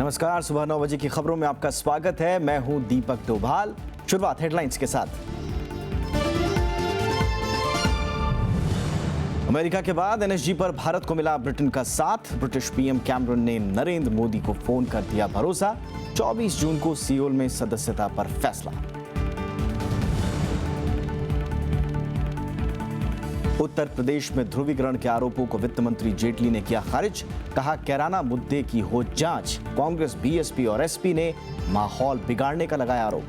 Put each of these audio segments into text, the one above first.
नमस्कार, सुबह 9 बजे की खबरों में आपका स्वागत है। मैं हूं दीपक डोभाल। शुरुआत हेडलाइंस के साथ। अमेरिका के बाद एनएसजी पर भारत को मिला ब्रिटेन का साथ। ब्रिटिश पीएम कैमरन ने नरेंद्र मोदी को फोन कर दिया भरोसा। 24 जून को सियोल में सदस्यता पर फैसला। उत्तर प्रदेश में ध्रुवीकरण के आरोपों को वित्त मंत्री जेटली ने किया खारिज। कहा, कैराना मुद्दे की हो जांच। कांग्रेस, बीएसपी और एसपी ने माहौल बिगाड़ने का लगाया आरोप।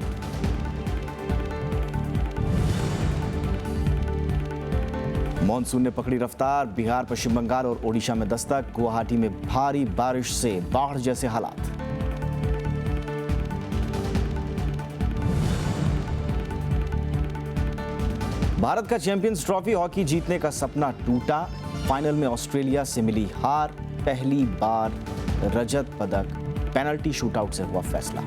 मॉनसून ने पकड़ी रफ्तार। बिहार, पश्चिम बंगाल और ओडिशा में दस्तक। गुवाहाटी में भारी बारिश से बाढ़ जैसे हालात। भारत का चैंपियंस ट्रॉफी हॉकी जीतने का सपना टूटा। फाइनल में ऑस्ट्रेलिया से मिली हार। पहली बार रजत पदक पेनल्टी शूटआउट से हुआ फैसला।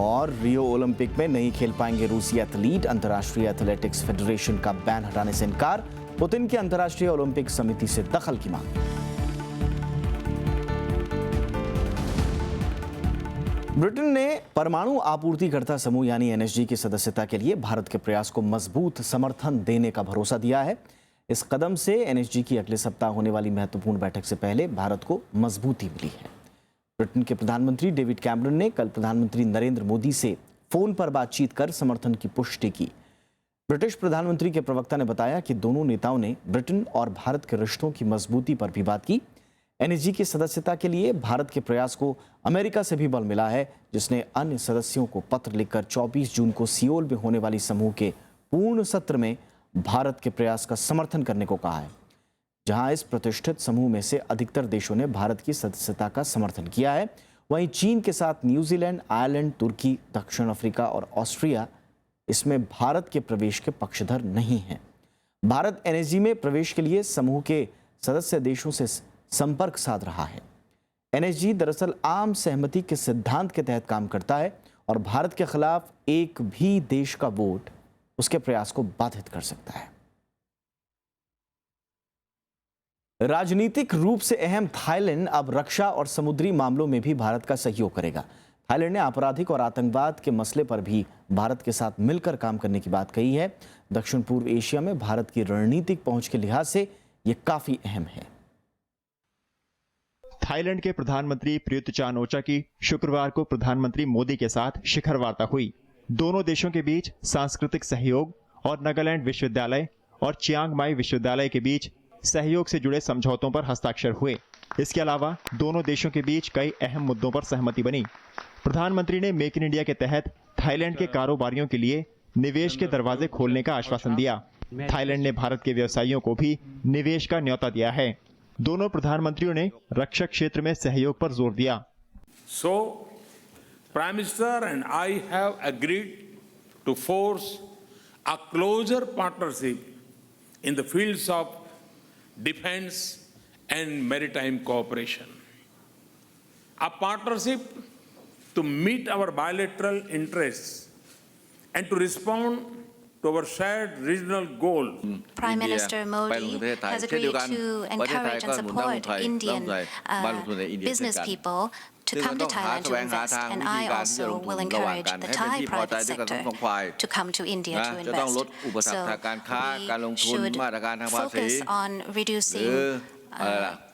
और रियो ओलंपिक में नहीं खेल पाएंगे रूसी एथलीट। अंतर्राष्ट्रीय एथलेटिक्स फेडरेशन का बैन हटाने से इनकार। पुतिन की अंतर्राष्ट्रीय ओलंपिक समिति से दखल की मांग। ब्रिटेन ने परमाणु आपूर्तिकर्ता समूह यानी एनएसजी की सदस्यता के लिए भारत के प्रयास को मजबूत समर्थन देने का भरोसा दिया है। इस कदम से एनएसजी की अगले सप्ताह होने वाली महत्वपूर्ण बैठक से पहले भारत को मजबूती मिली है। ब्रिटेन के प्रधानमंत्री डेविड कैमरन ने कल प्रधानमंत्री नरेंद्र मोदी से फोन पर बातचीत कर समर्थन की पुष्टि की। ब्रिटिश प्रधानमंत्री के प्रवक्ता ने बताया कि दोनों नेताओं ने ब्रिटेन और भारत के रिश्तों की मजबूती पर भी बात की। एनएसजी की सदस्यता के लिए भारत के प्रयास को अमेरिका से भी बल मिला है, जिसने अन्य सदस्यों को पत्र लिखकर 24 जून को सियोल में होने वाली समूह के पूर्ण सत्र में भारत के प्रयास का समर्थन करने को कहा है। जहां इस प्रतिष्ठित समूह में से अधिकतर देशों ने भारत की सदस्यता का समर्थन किया है, वहीं चीन के साथ न्यूजीलैंड, आयरलैंड, तुर्की, दक्षिण अफ्रीका और ऑस्ट्रिया इसमें भारत के प्रवेश के पक्षधर नहीं हैं। भारत एनएसजी में प्रवेश के लिए समूह के सदस्य देशों से संपर्क साध रहा है। एनएसजी दरअसल आम सहमति के सिद्धांत के तहत काम करता है और भारत के खिलाफ एक भी देश का वोट उसके प्रयास को बाधित कर सकता है। राजनीतिक रूप से अहम थाईलैंड अब रक्षा और समुद्री मामलों में भी भारत का सहयोग करेगा। थाईलैंड ने आपराधिक और आतंकवाद के मसले पर भी भारत के साथ मिलकर काम करने की बात कही है। दक्षिण पूर्व एशिया में भारत की रणनीतिक पहुंच के लिहाज से यह काफी अहम है। थाईलैंड के प्रधानमंत्री प्रयुत चान-ओचा की शुक्रवार को प्रधानमंत्री मोदी के साथ शिखर वार्ता हुई। दोनों देशों के बीच सांस्कृतिक सहयोग और नागालैंड विश्वविद्यालय और चियांग माई विश्वविद्यालय के बीच सहयोग से जुड़े समझौतों पर हस्ताक्षर हुए। इसके अलावा दोनों देशों के बीच कई अहम मुद्दों पर सहमति बनी। प्रधानमंत्री ने मेक इन इंडिया के तहत थाईलैंड के कारोबारियों के लिए निवेश के दरवाजे खोलने का आश्वासन दिया। थाईलैंड ने भारत के व्यवसायियों को भी निवेश का न्योता दिया है। दोनों प्रधानमंत्रियों ने रक्षा क्षेत्र में सहयोग पर जोर दिया। So, Prime Minister and I have agreed to force a closer partnership in the fields of defense and maritime cooperation. A partnership to meet our bilateral interests and to respond to our shared regional goal. Prime Minister Modi has agreed to encourage and support Indian business people to come to Thailand to invest, and I also will encourage the Thai private sector to come to India to invest. So we should focus on reducing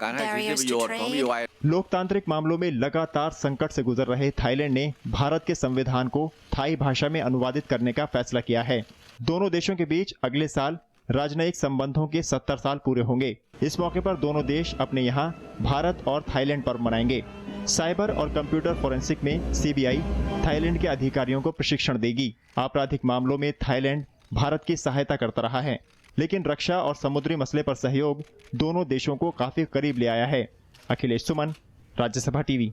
barriers to trade. लोकतांत्रिक मामलों में लगातार संकट से गुजर रहे Thailand ने भारत के संविधान को थाई भाषा में अनुवादित करने का फैसला किया है। दोनों देशों के बीच अगले साल राजनयिक संबंधों के 70 साल पूरे होंगे। इस मौके पर दोनों देश अपने यहाँ भारत और थाईलैंड पर्व मनाएंगे। साइबर और कंप्यूटर फोरेंसिक में सीबीआई थाईलैंड के अधिकारियों को प्रशिक्षण देगी। आपराधिक मामलों में थाईलैंड भारत की सहायता करता रहा है, लेकिन रक्षा और समुद्री मसले पर सहयोग दोनों देशों को काफी करीब ले आया है। अखिलेश सुमन, राज्यसभा टीवी।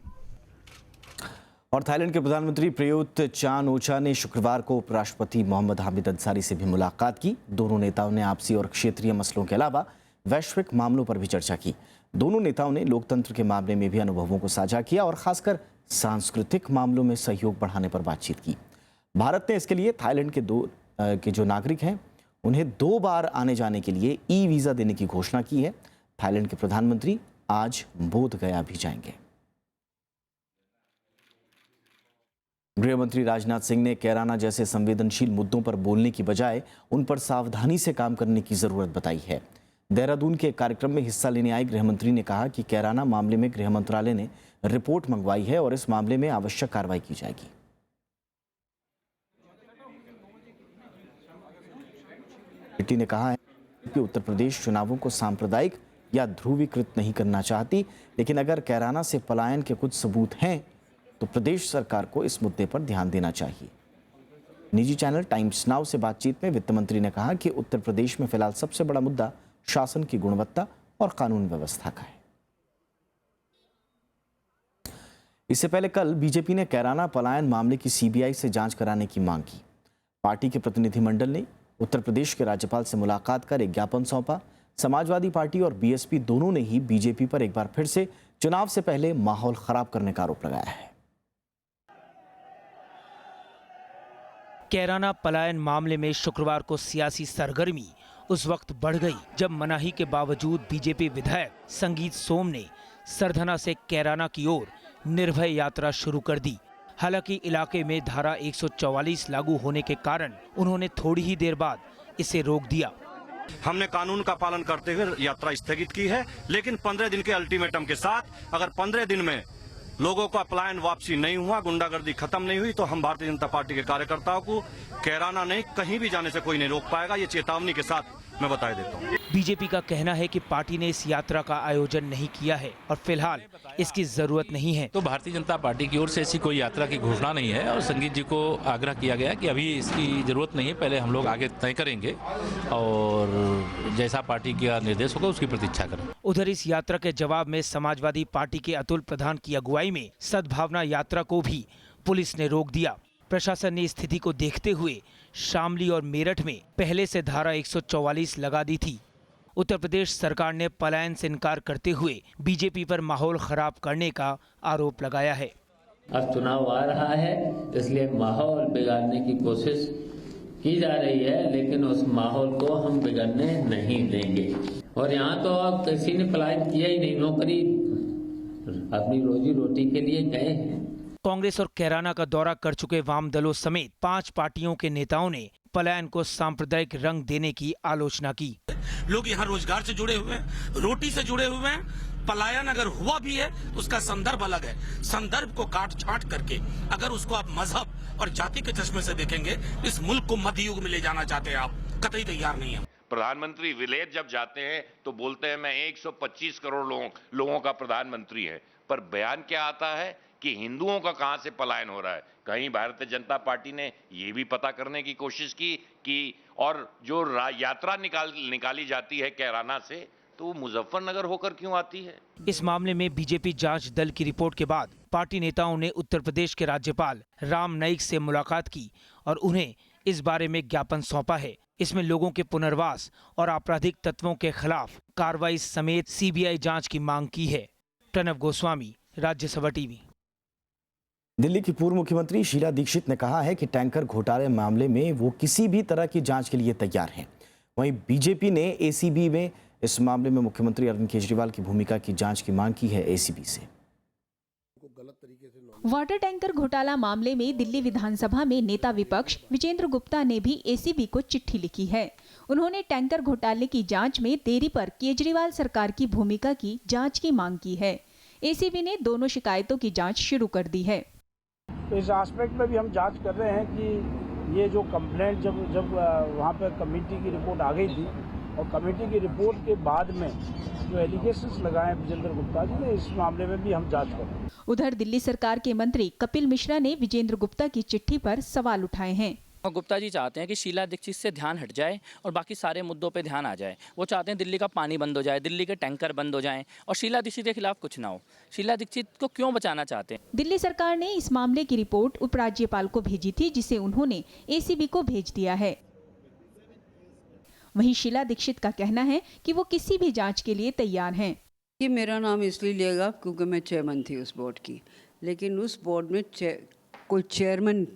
और थाईलैंड के प्रधानमंत्री प्रयुत चान-ओचा ने शुक्रवार को उपराष्ट्रपति मोहम्मद हामिद अंसारी से भी मुलाकात की। दोनों नेताओं ने आपसी और क्षेत्रीय मसलों के अलावा वैश्विक मामलों पर भी चर्चा की। दोनों नेताओं ने लोकतंत्र के मामले में भी अनुभवों को साझा किया और खासकर सांस्कृतिक मामलों में सहयोग बढ़ाने पर बातचीत की। भारत ने इसके लिए थाईलैंड के जो नागरिक हैं उन्हें 2 बार आने जाने के लिए ई वीज़ा देने की घोषणा की है। थाईलैंड के प्रधानमंत्री आज बोध गया भी जाएंगे। गृह मंत्री राजनाथ सिंह ने कैराना जैसे संवेदनशील मुद्दों पर बोलने की बजाय उन पर सावधानी से काम करने की जरूरत बताई है। देहरादून के कार्यक्रम में हिस्सा लेने आए गृह मंत्री ने कहा कि कैराना मामले में गृह मंत्रालय ने रिपोर्ट मंगवाई है और इस मामले में आवश्यक कार्रवाई की जाएगी। पार्टी ने कहा है कि उत्तर प्रदेश चुनावों को सांप्रदायिक या ध्रुवीकृत नहीं करना चाहती, लेकिन अगर कैराना से पलायन के कुछ सबूत हैं तो प्रदेश सरकार को इस मुद्दे पर ध्यान देना चाहिए। निजी चैनल टाइम्स नाउ से बातचीत में वित्त मंत्री ने कहा कि उत्तर प्रदेश में फिलहाल सबसे बड़ा मुद्दा शासन की गुणवत्ता और कानून व्यवस्था का है। इससे पहले कल बीजेपी ने कैराना पलायन मामले की सीबीआई से जांच कराने की मांग की। पार्टी के प्रतिनिधिमंडल ने उत्तर प्रदेश के राज्यपाल से मुलाकात कर एक ज्ञापन सौंपा। समाजवादी पार्टी और बीएसपी दोनों ने ही बीजेपी पर एक बार फिर से चुनाव से पहले माहौल खराब करने का आरोप लगाया है। कैराना पलायन मामले में शुक्रवार को सियासी सरगर्मी उस वक्त बढ़ गई जब मनाही के बावजूद बीजेपी विधायक संगीत सोम ने सरधना से कैराना की ओर निर्भय यात्रा शुरू कर दी। हालांकि इलाके में धारा 144 लागू होने के कारण उन्होंने थोड़ी ही देर बाद इसे रोक दिया। हमने कानून का पालन करते हुए यात्रा स्थगित की है, लेकिन 15 दिन के अल्टीमेटम के साथ अगर 15 दिन में लोगों का पलायन वापसी नहीं हुआ, गुंडागर्दी खत्म नहीं हुई, तो हम भारतीय जनता पार्टी के कार्यकर्ताओं को कैराना नहीं कहीं भी जाने से कोई नहीं रोक पाएगा। ये चेतावनी के साथ मैं बता देता हूँ। बीजेपी का कहना है कि पार्टी ने इस यात्रा का आयोजन नहीं किया है और फिलहाल इसकी जरूरत नहीं है। तो भारतीय जनता पार्टी की ओर से ऐसी कोई यात्रा की घोषणा नहीं है और संगीत जी को आग्रह किया गया कि अभी इसकी जरूरत नहीं है, पहले हम लोग आगे तय करेंगे और जैसा पार्टी का निर्देश होगा उसकी प्रतीक्षा करें। उधर इस यात्रा के जवाब में समाजवादी पार्टी के अतुल प्रधान की अगुवाई में सद्भावना यात्रा को भी पुलिस ने रोक दिया। प्रशासन ने स्थिति को देखते हुए शामली और मेरठ में पहले से धारा 144 लगा दी थी। उत्तर प्रदेश सरकार ने पलायन से इनकार करते हुए बीजेपी पर माहौल खराब करने का आरोप लगाया है। अब चुनाव आ रहा है, इसलिए माहौल बिगाड़ने की कोशिश की जा रही है, लेकिन उस माहौल को हम बिगड़ने नहीं देंगे। और यहाँ तो अब किसी ने पलायन किया ही नहीं, नौकरी अपनी रोजी रोटी के लिए गए हैं। कांग्रेस और कैराना का दौरा कर चुके वाम दलों समेत 5 पार्टियों के नेताओं ने पलायन को सांप्रदायिक रंग देने की आलोचना की। लोग यहाँ रोजगार से जुड़े हुए हैं, रोटी से जुड़े हुए हैं। पलायन अगर हुआ भी है उसका संदर्भ अलग है। संदर्भ को काट छांट करके अगर उसको आप मजहब और जाति के चश्मे से देखेंगे, इस मुल्क को मध्ययुग में ले जाना चाहते हैं आप, कतई तैयार नहीं है। प्रधानमंत्री विलेज जब जाते हैं तो बोलते हैं मैं 125 करोड़ लोगों का प्रधानमंत्री है, पर बयान क्या आता है कि हिंदुओं का कहां से पलायन हो रहा है। कहीं भारतीय जनता पार्टी ने ये भी पता करने की कोशिश की कि और जो यात्रा निकाली जाती है कैराना से, तो मुजफ्फरनगर होकर क्यों आती है। इस मामले में बीजेपी जांच दल की रिपोर्ट के बाद पार्टी नेताओं ने उत्तर प्रदेश के राज्यपाल राम नाईक से मुलाकात की और उन्हें इस बारे में ज्ञापन सौंपा है। इसमें लोगों के पुनर्वास और आपराधिक तत्वों के खिलाफ कार्रवाई समेत सीबीआई जांच की मांग की है। प्रणव गोस्वामी, राज्यसभा टीवी। दिल्ली की पूर्व मुख्यमंत्री शीला दीक्षित ने कहा है कि टैंकर घोटाले मामले में वो किसी भी तरह की जांच के लिए तैयार हैं। वहीं बीजेपी ने एसीबी में इस मामले में मुख्यमंत्री अरविंद केजरीवाल की भूमिका की जांच की मांग की है एसीबी से। वाटर टैंकर घोटाला मामले में दिल्ली विधानसभा में नेता विपक्ष विजेंद्र गुप्ता ने भी एसीबी को चिट्ठी लिखी है। उन्होंने टैंकर घोटाले की जांच में देरी पर केजरीवाल सरकार की भूमिका की जांच की मांग की है। एसीबी ने दोनों शिकायतों की जांच शुरू कर दी है। तो इस एस्पेक्ट में भी हम जांच कर रहे हैं कि ये जो कंप्लेंट जब वहाँ पर कमेटी की रिपोर्ट आ गई थी और कमेटी की रिपोर्ट के बाद में जो एलिगेशंस लगाए विजेंद्र गुप्ता जी ने, इस मामले में भी हम जांच कर रहे हैं। उधर दिल्ली सरकार के मंत्री कपिल मिश्रा ने विजेंद्र गुप्ता की चिट्ठी पर सवाल उठाए हैं। गुप्ता जी चाहते हैं कि शीला दीक्षित से ध्यान हट जाए और बाकी सारे मुद्दों पे ध्यान आ जाए। वो चाहते हैं दिल्ली का पानी बंद हो जाए, दिल्ली के टैंकर बंद हो जाएं और शीला दीक्षित के खिलाफ कुछ ना हो। शीला दीक्षित को क्यों बचाना चाहते हैं? दिल्ली सरकार ने इस मामले की रिपोर्ट उपराज्यपाल को भेजी थी, जिसे उन्होंने एसीबी को भेज दिया है। वहीं शीला दीक्षित का कहना है कि वो किसी भी जांच के लिए तैयार हैं। कि मेरा नाम इसलिए लिएगा क्योंकि मैं चेयरमैन थी उस बोर्ड की, लेकिन उस बोर्ड में कोई चेयरमैन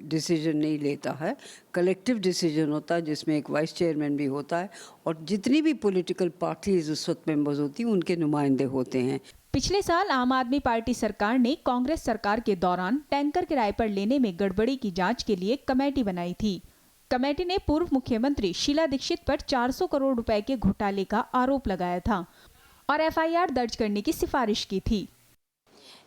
डिसीजन नहीं लेता है, कलेक्टिव डिसीजन होता है जिसमें एक वाइस चेयरमैन भी होता है और जितनी भी पॉलिटिकल पार्टीज उस वक्त मेंबर्स होती हैं उनके नुमाइंदे होते हैं। पिछले साल आम आदमी पार्टी सरकार ने कांग्रेस सरकार के दौरान टैंकर किराए पर लेने में गड़बड़ी की जांच के लिए कमेटी बनाई थी। कमेटी ने पूर्व मुख्यमंत्री शीला दीक्षित पर 400 करोड़ रुपए के घोटाले का आरोप लगाया था और एफआईआर दर्ज करने की सिफारिश की थी।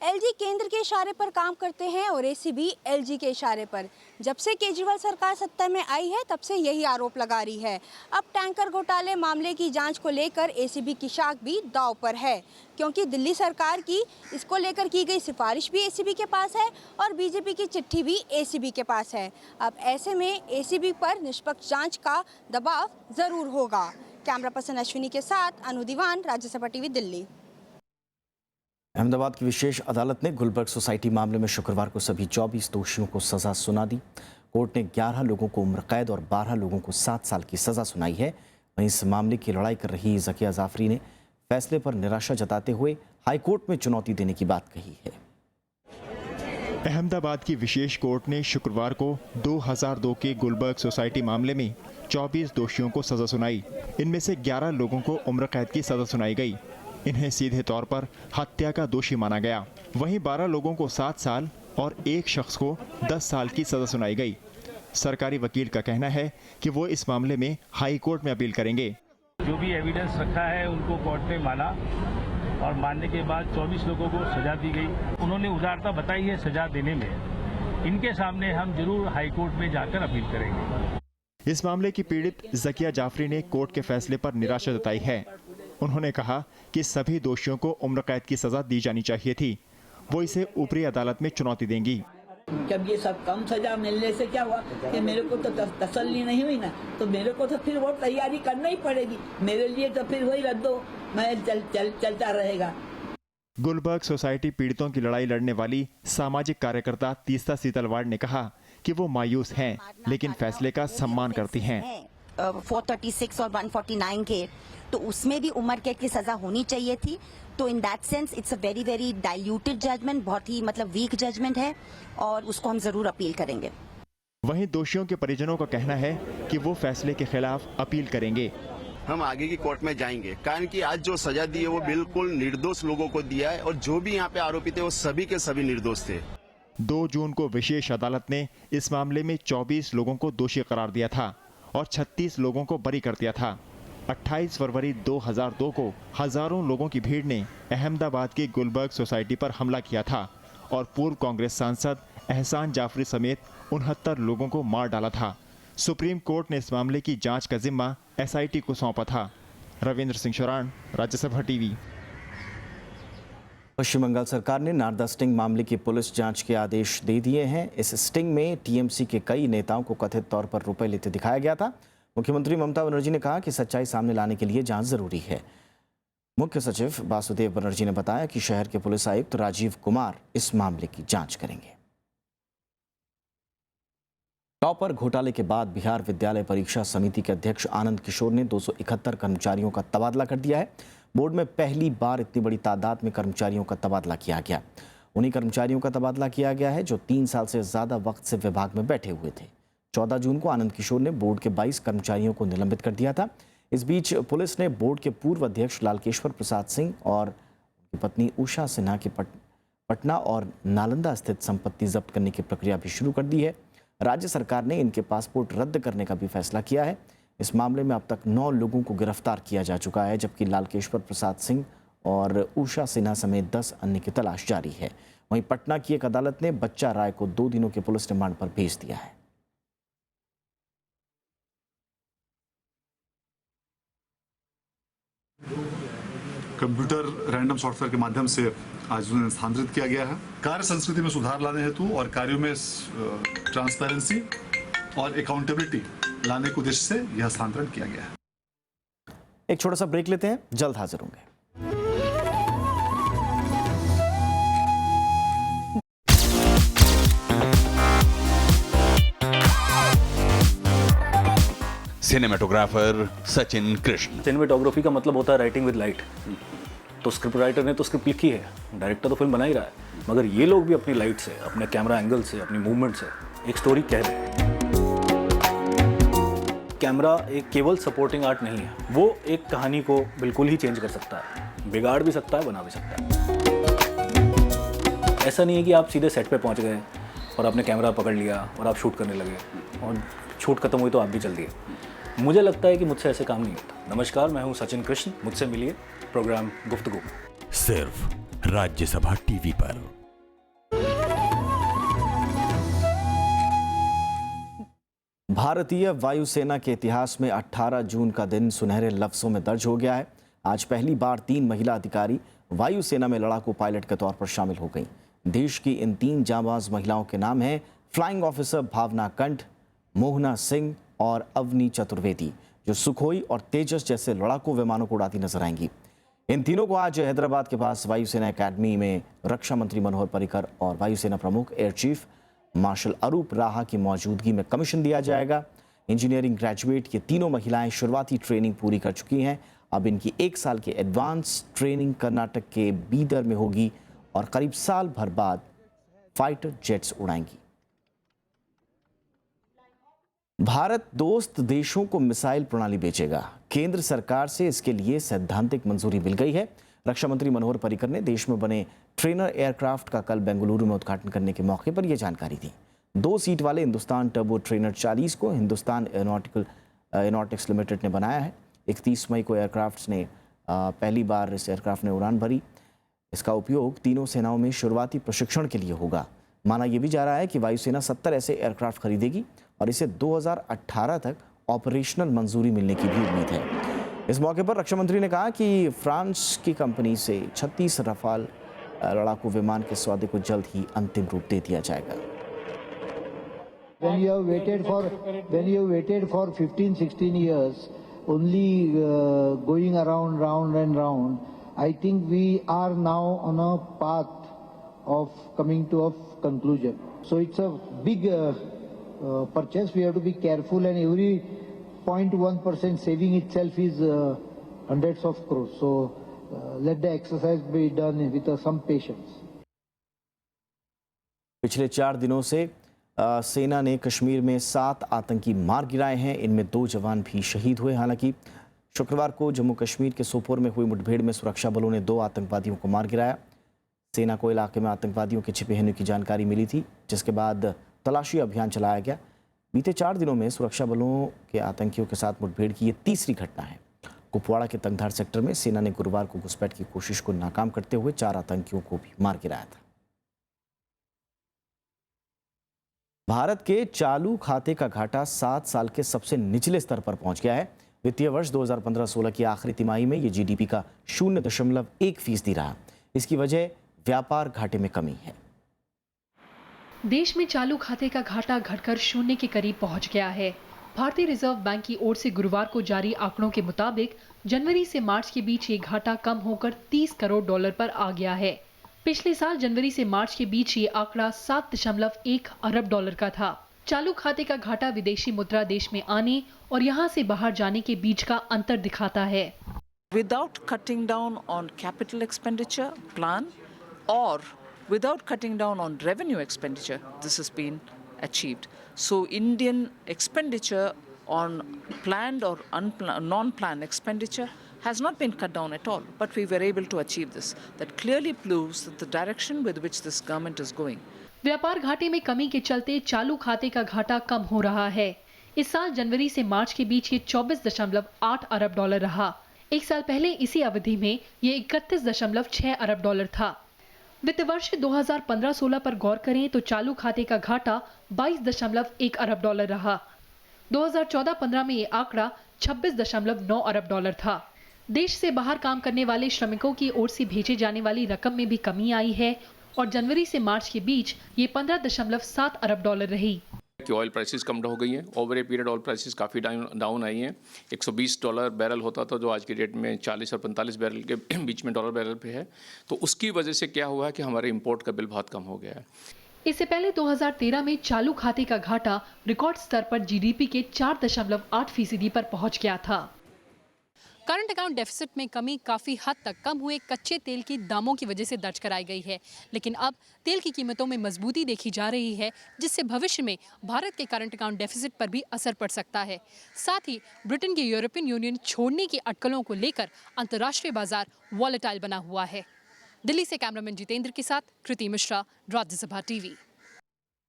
एलजी केंद्र के इशारे पर काम करते हैं और एसीबी एलजी के इशारे पर। जब से केजरीवाल सरकार सत्ता में आई है तब से यही आरोप लगा रही है। अब टैंकर घोटाले मामले की जांच को लेकर एसीबी की शाख भी दांव पर है, क्योंकि दिल्ली सरकार की इसको लेकर की गई सिफारिश भी एसीबी के पास है और बीजेपी की चिट्ठी भी एसीबी के पास है। अब ऐसे में एसीबी पर निष्पक्ष जाँच का दबाव जरूर होगा। कैमरा पर्सन अश्विनी के साथ अनु दीवान, राज्यसभा टीवी, दिल्ली। अहमदाबाद की विशेष अदालत ने गुलबर्ग सोसाइटी मामले में शुक्रवार को सभी 24 दोषियों को सजा सुना दी। कोर्ट ने 11 लोगों को उम्र कैद और 12 लोगों को 7 साल की सजा सुनाई है। वहीं इस मामले की लड़ाई कर रही ज़किया जाफरी ने फैसले पर निराशा जताते हुए हाईकोर्ट में चुनौती देने की बात कही है। अहमदाबाद की विशेष कोर्ट ने शुक्रवार को 2002 के गुलबर्ग सोसाइटी मामले में 24 दोषियों को सजा सुनाई। इनमें से 11 लोगों को उम्र कैद की सजा सुनाई गई। इन्हें सीधे तौर पर हत्या का दोषी माना गया। वहीं 12 लोगों को 7 साल और एक शख्स को 10 साल की सजा सुनाई गई। सरकारी वकील का कहना है कि वो इस मामले में हाई कोर्ट में अपील करेंगे। जो भी एविडेंस रखा है उनको कोर्ट ने माना और मानने के बाद 24 लोगों को सजा दी गई। उन्होंने उदारता बताई है सजा देने में। इनके सामने हम जरूर हाई कोर्ट में जाकर अपील करेंगे। इस मामले की पीड़ित ज़किया जाफरी ने कोर्ट के फैसले पर निराशा जताई है। उन्होंने कहा कि सभी दोषियों को उम्र कैद की सजा दी जानी चाहिए थी। वो इसे ऊपरी अदालत में चुनौती देंगी। जब ये सब कम सजा मिलने से क्या हुआ कि मेरे को तो तसल्ली नहीं हुई ना, तो मेरे को तो फिर वो तैयारी करना ही पड़ेगी। मेरे लिए तो फिर वही रद्दो मैं चलता रहेगा। गुलबर्ग सोसाइटी पीड़ितों की लड़ाई लड़ने वाली सामाजिक कार्यकर्ता तीस्ता सीतलवाड़ ने कहा कि वो मायूस हैं, लेकिन फैसले का सम्मान करती हैं। 436 और 149 के तो उसमें भी उम्र कैद की सजा होनी चाहिए थी। तो in that sense it's a very very diluted judgement, बहुत ही वीक जजमेंट है और उसको हम जरूर अपील करेंगे। वहीं दोषियों के परिजनों का कहना है कि वो फैसले के खिलाफ अपील करेंगे। हम आगे की कोर्ट में जाएंगे, कारण कि आज जो सजा दी है वो बिल्कुल निर्दोष लोगों को दिया है और जो भी यहाँ पे आरोपी थे वो सभी के सभी निर्दोष थे। 2 जून को विशेष अदालत ने इस मामले में 24 लोगों को दोषी करार दिया था और 36 लोगों को बरी कर दिया था। 28 फरवरी 2002 को हजारों लोगों की भीड़ ने अहमदाबाद की गुलबर्ग सोसाइटी पर हमला किया था और पूर्व कांग्रेस सांसद एहसान जाफरी समेत 69 लोगों को मार डाला था। सुप्रीम कोर्ट ने इस मामले की जांच का जिम्मा एसआईटी को सौंपा था। रविंद्र सिंह शोरान, राज्यसभा टीवी। पश्चिम बंगाल सरकार ने नारदा स्टिंग मामले की पुलिस जांच के आदेश दे दिए हैं। इस स्टिंग में टीएमसी के कई नेताओं को कथित तौर पर रुपए लेते दिखाया गया था। मुख्यमंत्री ममता बनर्जी ने कहा कि सच्चाई सामने लाने के लिए जांच जरूरी है। मुख्य सचिव वासुदेव बनर्जी ने बताया कि शहर के पुलिस आयुक्त राजीव कुमार इस मामले की जांच करेंगे। टॉपर घोटाले के बाद बिहार विद्यालय परीक्षा समिति के अध्यक्ष आनंद किशोर ने 271 कर्मचारियों का तबादला कर दिया है। बोर्ड में पहली बार इतनी बड़ी तादाद में कर्मचारियों का तबादला किया गया। उन्हीं कर्मचारियों का तबादला किया गया है जो 3 साल से ज्यादा वक्त से विभाग में बैठे हुए थे। 14 जून को आनंद किशोर ने बोर्ड के 22 कर्मचारियों को निलंबित कर दिया था। इस बीच पुलिस ने बोर्ड के पूर्व अध्यक्ष लालकेश्वर प्रसाद सिंह और उनकी पत्नी उषा सिन्हा की पटना और नालंदा स्थित संपत्ति जब्त करने की प्रक्रिया भी शुरू कर दी है। राज्य सरकार ने इनके पासपोर्ट रद्द करने का भी फैसला किया है। इस मामले में अब तक 9 लोगों को गिरफ्तार किया जा चुका है, जबकि लालकेश्वर प्रसाद सिंह और उषा सिन्हा समेत 10 अन्य की तलाश जारी है। वहीं पटना की एक अदालत ने बच्चा राय को 2 दिनों के पुलिस रिमांड पर भेज दिया है। कंप्यूटर रैंडम सॉफ्टवेयर के माध्यम से आज उन्हें स्थानांतरित किया गया है। कार्य संस्कृति में सुधार लाने हेतु और कार्यों में ट्रांसपेरेंसी और अकाउंटेबिलिटी लाने के उद्देश्य से यह स्थानांतरण किया गया है। एक छोटा सा ब्रेक लेते हैं, जल्द हाजिर होंगे। सिनेमेटोग्राफर सचिन कृष्ण। सिनेमेटोग्राफी का मतलब होता है राइटिंग विद लाइट। तो स्क्रिप्ट राइटर ने तो स्क्रिप्ट लिखी है, डायरेक्टर तो फिल्म बना ही रहा है, मगर ये लोग भी अपनी लाइट से, अपने कैमरा एंगल से, अपनी मूवमेंट से एक स्टोरी कह दे। कैमरा एक केवल सपोर्टिंग आर्ट नहीं है, वो एक कहानी को बिल्कुल ही चेंज कर सकता है, बिगाड़ भी सकता है, बना भी सकता है। ऐसा नहीं है कि आप सीधे सेट पे पहुंच गए और आपने कैमरा पकड़ लिया और आप शूट करने लगे और शूट खत्म हुई तो आप भी चल दिए। मुझे लगता है कि मुझसे ऐसे काम नहीं होता। नमस्कार, मैं हूं सचिन कृष्ण, मुझसे मिलिए प्रोग्राम गुफ्तगू सिर्फ राज्यसभा टीवी पर। भारतीय वायुसेना के इतिहास में 18 जून का दिन सुनहरे लफ्जों में दर्ज हो गया है। आज पहली बार 3 महिला अधिकारी वायुसेना में लड़ाकू पायलट के तौर पर शामिल हो गईं। देश की इन 3 जांबाज महिलाओं के नाम हैं फ्लाइंग ऑफिसर भावना कंठ, मोहना सिंह और अवनी चतुर्वेदी, जो सुखोई और तेजस जैसे लड़ाकू विमानों को उड़ाती नजर आएंगी। इन तीनों को आज हैदराबाद के पास वायुसेना एकेडमी में रक्षा मंत्री मनोहर पर्रिकर और वायुसेना प्रमुख एयर चीफ मार्शल अरूप राहा की मौजूदगी में कमीशन दिया जाएगा। इंजीनियरिंग ग्रेजुएट ये तीनों महिलाएं शुरुआती ट्रेनिंग पूरी कर चुकी हैं। अब इनकी 1 साल की एडवांस ट्रेनिंग कर्नाटक के बीदर में होगी और करीब साल भर बाद फाइटर जेट्स उड़ाएंगी। भारत दोस्त देशों को मिसाइल प्रणाली बेचेगा। केंद्र सरकार से इसके लिए सैद्धांतिक मंजूरी मिल गई है। रक्षा मंत्री मनोहर पर्रिकर ने देश में बने ट्रेनर एयरक्राफ्ट का कल बेंगलुरु में उद्घाटन करने के मौके पर यह जानकारी दी। 2 सीट वाले हिंदुस्तान टर्बो ट्रेनर 40 को हिंदुस्तान एरोनॉटिक्स लिमिटेड ने बनाया है। 31 मई को एयरक्राफ्ट ने पहली बार इस एयरक्राफ्ट ने उड़ान भरी। इसका उपयोग तीनों सेनाओं में शुरुआती प्रशिक्षण के लिए होगा। माना यह भी जा रहा है कि वायुसेना 70 ऐसे एयरक्राफ्ट खरीदेगी और इसे 2018 तक ऑपरेशनल मंजूरी मिलने की भी उम्मीद है। इस मौके पर रक्षा मंत्री ने कहा कि फ्रांस की कंपनी से 36 रफाल लड़ाकू विमान के सौदे को जल्द ही अंतिम रूप दे दिया जाएगा। When you have waited for 15-16 years, only going round and round, I think we are now on a path of coming to a conclusion. So it's a big purchase. We have to be careful, and every 0.1% saving itself is hundreds of crores. So let the exercise be done with some patience. पिछले 4 दिनों से सेना ने कश्मीर में 7 आतंकी मार गिराए हैं। इनमें 2 जवान भी शहीद हुए। हालांकि शुक्रवार को जम्मू कश्मीर के सोपोर में हुई मुठभेड़ में सुरक्षा बलों ने 2 आतंकवादियों को मार गिराया। सेना को इलाके में आतंकवादियों के छिपे होने की जानकारी मिली थी, जिसके बाद तलाशी अभियान चलाया गया। बीते 4 दिनों में सुरक्षा बलों के आतंकियों के साथ मुठभेड़ की ये तीसरी घटना है। कुपवाड़ा के तंगधार सेक्टर में सेना ने गुरुवार को घुसपैठ की कोशिश को नाकाम करते हुए 4 आतंकियों को भी मार गिराया था। भारत के चालू खाते का घाटा 7 साल के सबसे निचले स्तर पर पहुंच गया है। वित्तीय वर्ष 2015-16 की आखिरी तिमाही में ये जीडीपी का 0.1% रहा। इसकी वजह व्यापार घाटे में कमी है। देश में चालू खाते का घाटा घटकर 0 के करीब पहुंच गया है। भारतीय रिजर्व बैंक की ओर से गुरुवार को जारी आंकड़ों के मुताबिक जनवरी से मार्च के बीच ये घाटा कम होकर $30 करोड़ पर आ गया है। पिछले साल जनवरी से मार्च के बीच ये आंकड़ा $7.1 अरब का था। चालू खाते का घाटा विदेशी मुद्रा देश में आने और यहाँ से बाहर जाने के बीच का अंतर दिखाता है। Without cutting down on capital expenditure plan or without cutting down on revenue expenditure, this has been achieved. So Indian expenditure on planned or non-planned expenditure has not been cut down at all, but we were able to achieve this. That clearly proves that the direction with which this government is going. व्यापार घाटे में कमी के चलते चालू खाते का घाटा कम हो रहा है। इस साल जनवरी से मार्च के बीच ये $24.8 अरब रहा। 1 साल पहले इसी अवधि में ये $31.6 अरब था। वित्त वर्ष 2015-16 पर गौर करें तो चालू खाते का घाटा $22.1 अरब रहा। 2014-15 में ये आंकड़ा $26.9 अरब था। देश से बाहर काम करने वाले श्रमिकों की ओर से भेजे जाने वाली रकम में भी कमी आई है और जनवरी से मार्च के बीच ये $15.7 अरब रही। कि ऑयल प्राइसेस कम हो गई हैं। Over a period oil prices काफ़ी डाउन आई हैं। $120 बैरल होता था जो आज की डेट में 40 और 45 बैरल के बीच में डॉलर बैरल पे है। तो उसकी वजह से क्या हुआ है कि हमारे इंपोर्ट का बिल बहुत कम हो गया है। इससे पहले 2013 में चालू खाते का घाटा रिकॉर्ड स्तर पर जीडीपी के 4.8% पर पहुंच गया था। करंट अकाउंट डेफिसिट में कमी काफ़ी हद तक कम हुए कच्चे तेल की दामों की वजह से दर्ज कराई गई है, लेकिन अब तेल की कीमतों में मजबूती देखी जा रही है, जिससे भविष्य में भारत के करंट अकाउंट डेफिसिट पर भी असर पड़ सकता है। साथ ही ब्रिटेन के यूरोपियन यूनियन छोड़ने की अटकलों को लेकर अंतर्राष्ट्रीय बाजार वॉलेटाइल बना हुआ है। दिल्ली से कैमरामैन जितेंद्र के साथ कृति मिश्रा, राज्यसभा टीवी।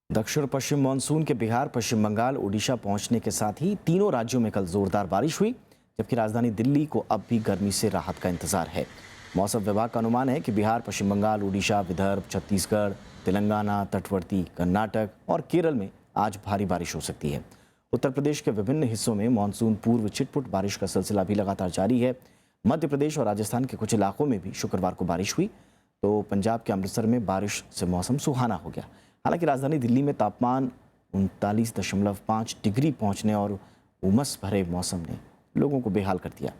दक्षिण पश्चिम मानसून के बिहार, पश्चिम बंगाल, ओडिशा पहुंचने के साथ ही तीनों राज्यों में कल जोरदार बारिश हुई, जबकि राजधानी दिल्ली को अब भी गर्मी से राहत का इंतजार है। मौसम विभाग का अनुमान है कि बिहार, पश्चिम बंगाल, ओडिशा, विदर्भ, छत्तीसगढ़, तेलंगाना, तटवर्ती कर्नाटक और केरल में आज भारी बारिश हो सकती है। उत्तर प्रदेश के विभिन्न हिस्सों में मानसून पूर्व छिटपुट बारिश का सिलसिला भी लगातार जारी है। मध्य प्रदेश और राजस्थान के कुछ इलाकों में भी शुक्रवार को बारिश हुई, तो पंजाब के अमृतसर में बारिश से मौसम सुहाना हो गया। हालांकि राजधानी दिल्ली में तापमान 39.5 डिग्री पहुंचने और उमस भरे मौसम ने लोगों को बेहाल कर दिया।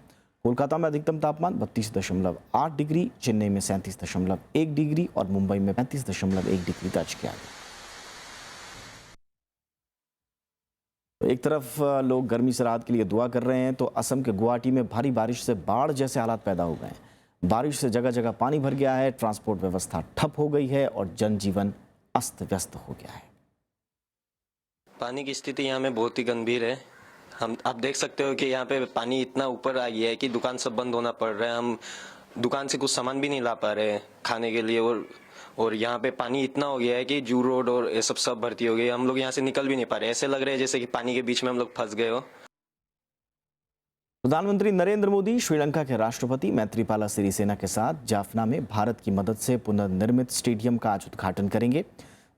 कोलकाता में अधिकतम तापमान 32.8 डिग्री, चेन्नई में 37.1 डिग्री और मुंबई में 35.1 डिग्री दर्ज किया गया। तो एक तरफ लोग गर्मी से राहत के लिए दुआ कर रहे हैं, तो असम के गुवाहाटी में भारी बारिश से बाढ़ जैसे हालात पैदा हो गए हैं। बारिश से जगह जगह पानी भर गया है, ट्रांसपोर्ट व्यवस्था ठप हो गई है और जनजीवन अस्त व्यस्त हो गया है। पानी की स्थिति यहाँ में बहुत ही गंभीर है। आप देख सकते हो कि यहाँ पे पानी इतना ऊपर आ गया है कि दुकान सब बंद होना पड़ रहा है। हम दुकान से कुछ सामान भी नहीं ला पा रहे हैं खाने के लिए, और यहाँ पे पानी इतना हो गया है कि जू रोड और ये सब भर्ती हो गई। हम लोग यहाँ से निकल भी नहीं पा रहे, ऐसे लग रहे हैं जैसे कि पानी के बीच में हम लोग फंस गए हो। प्रधानमंत्री नरेंद्र मोदी श्रीलंका के राष्ट्रपति मैत्रीपाला सिरिसेना के साथ जाफना में भारत की मदद से पुनर्निर्मित स्टेडियम का आज उद्घाटन करेंगे।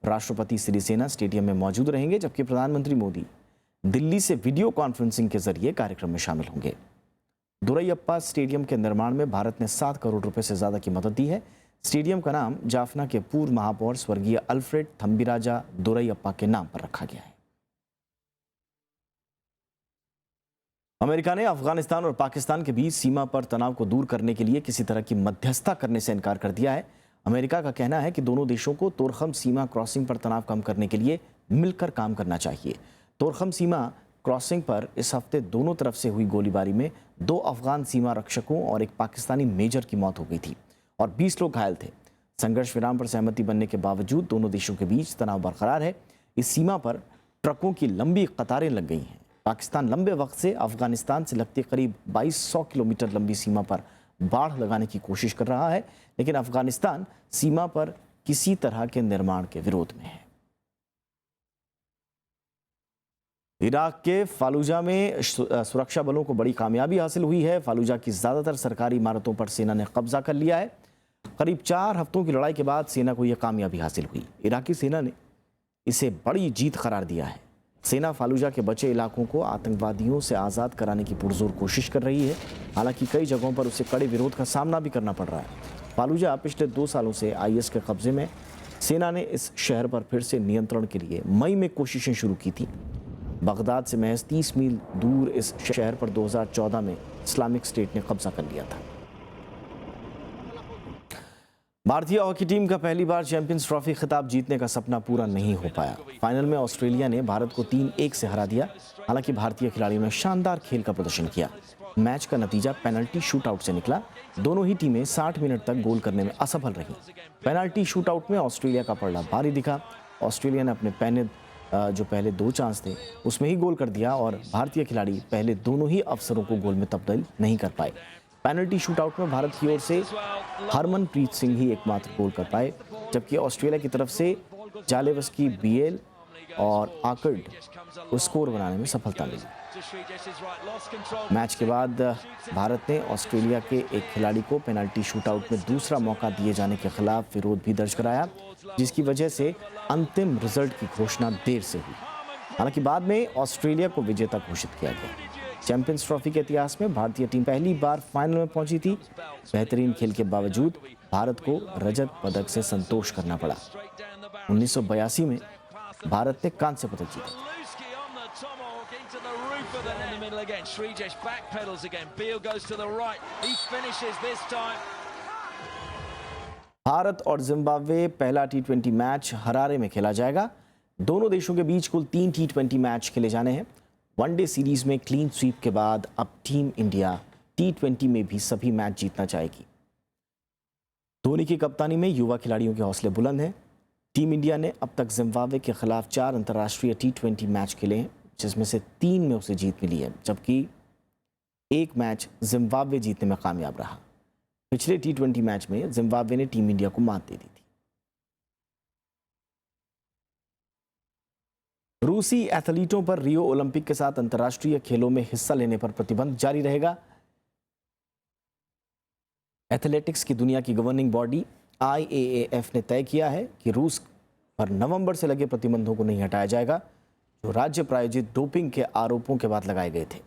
राष्ट्रपति सिरिसेना स्टेडियम में मौजूद रहेंगे, जबकि प्रधानमंत्री मोदी दिल्ली से वीडियो कॉन्फ्रेंसिंग के जरिए कार्यक्रम में शामिल होंगे। दुरैयप्पा स्टेडियम के निर्माण में भारत ने 7 करोड़ रुपए से ज्यादा की मदद दी है। स्टेडियम का नाम जाफना के पूर्व महापौर स्वर्गीय अल्फ्रेड थम्बिराजा दुरैयप्पा के नाम पर रखा गया है। अमेरिका ने अफगानिस्तान और पाकिस्तान के बीच सीमा पर तनाव को दूर करने के लिए किसी तरह की मध्यस्थता करने से इनकार कर दिया है। अमेरिका का कहना है कि दोनों देशों को तोरखम सीमा क्रॉसिंग पर तनाव कम करने के लिए मिलकर काम करना चाहिए। तोरखम सीमा क्रॉसिंग पर इस हफ्ते दोनों तरफ से हुई गोलीबारी में 2 अफगान सीमा रक्षकों और एक पाकिस्तानी मेजर की मौत हो गई थी और 20 लोग घायल थे। संघर्ष विराम पर सहमति बनने के बावजूद दोनों देशों के बीच तनाव बरकरार है। इस सीमा पर ट्रकों की लंबी कतारें लग गई हैं। पाकिस्तान लंबे वक्त से अफगानिस्तान से लगती करीब 2200 किलोमीटर लंबी सीमा पर बाढ़ लगाने की कोशिश कर रहा है, लेकिन अफगानिस्तान सीमा पर किसी तरह के निर्माण के विरोध में है। इराक के फालूजा में सुरक्षा बलों को बड़ी कामयाबी हासिल हुई है। फालूजा की ज्यादातर सरकारी इमारतों पर सेना ने कब्जा कर लिया है। करीब 4 हफ्तों की लड़ाई के बाद सेना को यह कामयाबी हासिल हुई। इराकी सेना ने इसे बड़ी जीत करार दिया है। सेना फालूजा के बचे इलाकों को आतंकवादियों से आज़ाद कराने की पुरजोर कोशिश कर रही है। हालांकि कई जगहों पर उसे कड़े विरोध का सामना भी करना पड़ रहा है। फालूजा पिछले 2 सालों से IS के कब्जे में। सेना ने इस शहर पर फिर से नियंत्रण के लिए मई में कोशिशें शुरू की थी। बगदाद से महज 30 मील दूर इस शहर पर 2014 में इस्लामिक स्टेट ने कब्जा कर लिया था। भारतीय हॉकी टीम का पहली बार चैंपियंस ट्रॉफी खिताब जीतने का सपना पूरा नहीं हो पाया। फाइनल में ऑस्ट्रेलिया ने भारत को 3-1 से हरा दिया। हालांकि भारतीय खिलाड़ियों ने शानदार खेल का प्रदर्शन किया। मैच का नतीजा पेनल्टी शूटआउट से निकला। दोनों ही टीमें 60 मिनट तक गोल करने में असफल रहीं। पेनल्टी शूटआउट में ऑस्ट्रेलिया का पलड़ा भारी दिखा। ऑस्ट्रेलिया ने अपने जो पहले 2 चांस थे उसमें ही गोल कर दिया और भारतीय खिलाड़ी पहले दोनों ही अवसरों को गोल में तब्दील नहीं कर पाए। पेनल्टी शूटआउट में भारत की ओर से हरमनप्रीत सिंह ही एकमात्र गोल कर पाए, जबकि ऑस्ट्रेलिया की तरफ से जालेवस्की, BL और आकर्ड को स्कोर बनाने में सफलता मिली। मैच के बाद भारत ने ऑस्ट्रेलिया के एक खिलाड़ी को पेनल्टी शूटआउट में दूसरा मौका दिए जाने के खिलाफ विरोध भी दर्ज कराया, जिसकी वजह से अंतिम रिजल्ट की घोषणा देर से हुई। हालांकि बाद में ऑस्ट्रेलिया को विजेता घोषित किया गया। चैंपियंस ट्रॉफी के इतिहास में भारतीय टीम पहली बार फाइनल में पहुंची थी। बेहतरीन खेल के बावजूद भारत को रजत पदक से संतोष करना पड़ा। 1982 में भारत ने कांस्य पदक जीता। भारत और जिम्बाब्वे पहला T20 मैच हरारे में खेला जाएगा। दोनों देशों के बीच कुल 3 T20 मैच खेले जाने हैं। वनडे सीरीज में क्लीन स्वीप के बाद अब टीम इंडिया T20 में भी सभी मैच जीतना चाहेगी। धोनी की कप्तानी में युवा खिलाड़ियों के हौसले बुलंद हैं। टीम इंडिया ने अब तक जिम्बाब्वे के खिलाफ 4 अंतर्राष्ट्रीय T20 मैच खेले हैं, जिसमें से 3 में उसे जीत मिली है, जबकि 1 मैच जिम्बाब्वे जीतने में कामयाब रहा। पिछले T20 मैच में जिम्बाब्वे ने टीम इंडिया को मात दे दी थी। रूसी एथलीटों पर रियो ओलंपिक के साथ अंतर्राष्ट्रीय खेलों में हिस्सा लेने पर प्रतिबंध जारी रहेगा। एथलेटिक्स की दुनिया की गवर्निंग बॉडी IAAF ने तय किया है कि रूस पर नवंबर से लगे प्रतिबंधों को नहीं हटाया जाएगा, जो राज्य प्रायोजित डोपिंग के आरोपों के बाद लगाए गए थे।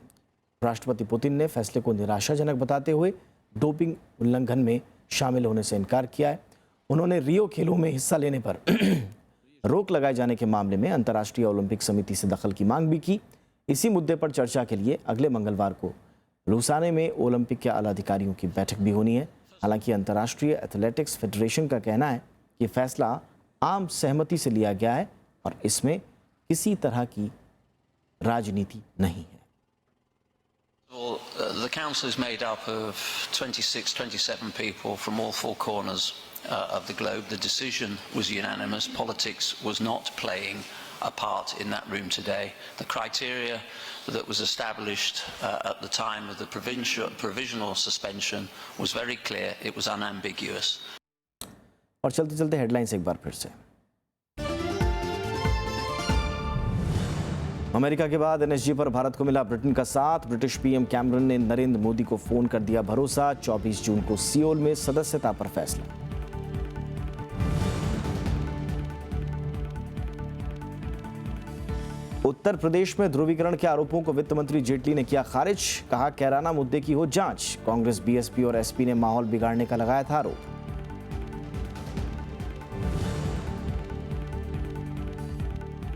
राष्ट्रपति पुतिन ने फैसले को निराशाजनक बताते हुए डोपिंग उल्लंघन में शामिल होने से इनकार किया है। उन्होंने रियो खेलों में हिस्सा लेने पर रोक लगाए जाने के मामले में अंतर्राष्ट्रीय ओलंपिक समिति से दखल की मांग भी की। इसी मुद्दे पर चर्चा के लिए अगले मंगलवार को लुसाने में ओलंपिक के आला अधिकारियों की बैठक भी होनी है। हालांकि अंतर्राष्ट्रीय एथलेटिक्स फेडरेशन का कहना है कि फैसला आम सहमति से लिया गया है और इसमें किसी तरह की राजनीति नहीं है। Well, the council is made up of 27 people from all 4 corners of the globe. The decision was unanimous. Politics was not playing a part in that room today. The criteria that was established at the time of the provisional suspension was very clear. It was unambiguous. और चलते चलते headlines एक बार फिर से। America के बाद NSG पर भारत को मिला ब्रिटेन का साथ। ब्रिटिश PM कैमरन ने नरेंद्र मोदी को फोन कर दिया भरोसा। 24 जून को सियोल में सदस्यता पर फैसला। उत्तर प्रदेश में ध्रुवीकरण के आरोपों को वित्त मंत्री जेटली ने किया खारिज। कहा कैराना मुद्दे की हो जांच। कांग्रेस, BSP और SP ने माहौल बिगाड़ने का लगाया था आरोप।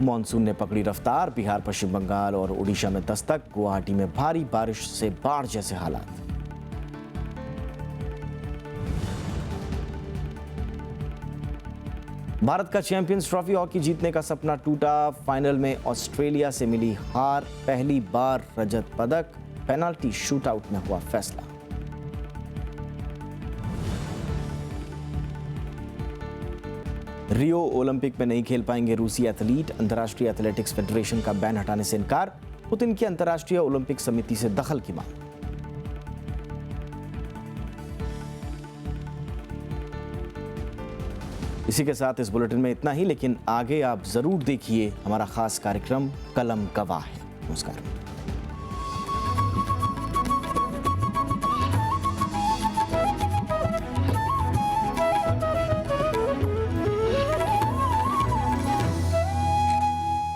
मॉनसून ने पकड़ी रफ्तार। बिहार, पश्चिम बंगाल और उड़ीसा में दस्तक। गुवाहाटी में भारी बारिश से बाढ़ जैसे हालात। भारत का चैंपियंस ट्रॉफी हॉकी जीतने का सपना टूटा। फाइनल में ऑस्ट्रेलिया से मिली हार। पहली बार रजत पदक। पेनाल्टी शूटआउट में हुआ फैसला। रियो ओलंपिक में नहीं खेल पाएंगे रूसी एथलीट। अंतर्राष्ट्रीय एथलेटिक्स फेडरेशन का बैन हटाने से इनकार। पुतिन की अंतर्राष्ट्रीय ओलंपिक समिति से दखल की मांग। इसी के साथ इस बुलेटिन में इतना ही, लेकिन आगे आप जरूर देखिए हमारा खास कार्यक्रम कलम गवाह है। नमस्कार।